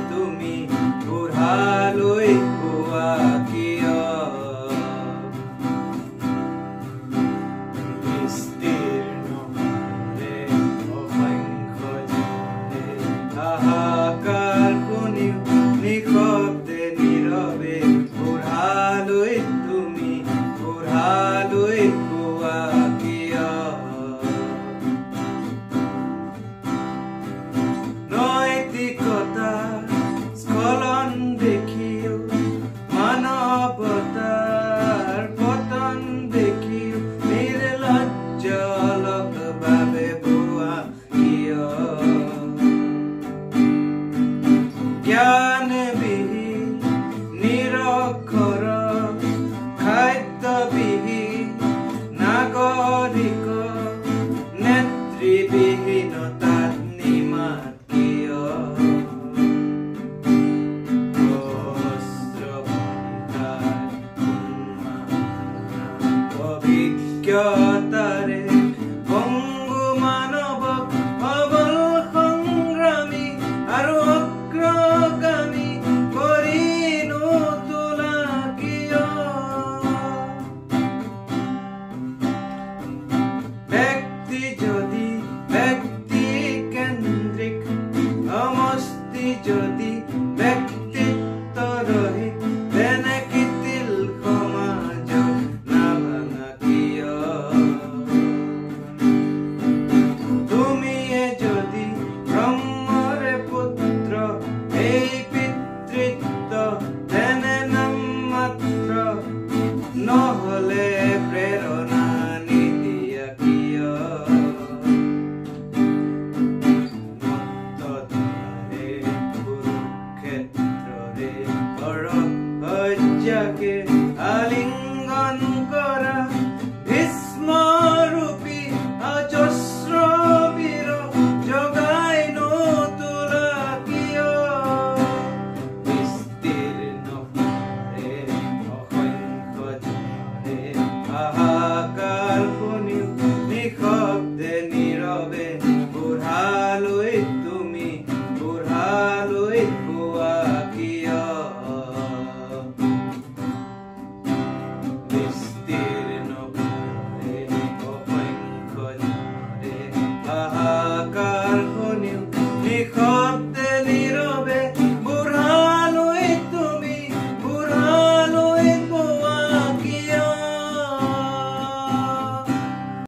তুমি বুঢ়ালৈ কোৱা কিয় হাহাকাৰ শুনি নিশব্দে নীৰৱে বুঢ়ালৈ তুমি বুঢ়ালৈ কোৱা কিয় নৈতিকতা স্খলন দেখিও মানৱতাৰ পতন দেখিও নিৰ্লজ্জ অলপভাৱে বোৱা কিয় জ্ঞানবিহীন নিৰক্ষৰ খাদ্যবিহীন নাগৰিক নেতৃবিহীনতাত নিমাত কিয় অভিজ্ঞতাৰে পংগু মানৱক সবল সংগ্ৰামী আৰু অগ্ৰগামী কৰি নোতোলা কিয় ব্যক্তি যদি ব্যক্তি কেন্দ্ৰিক সমষ্টি যদি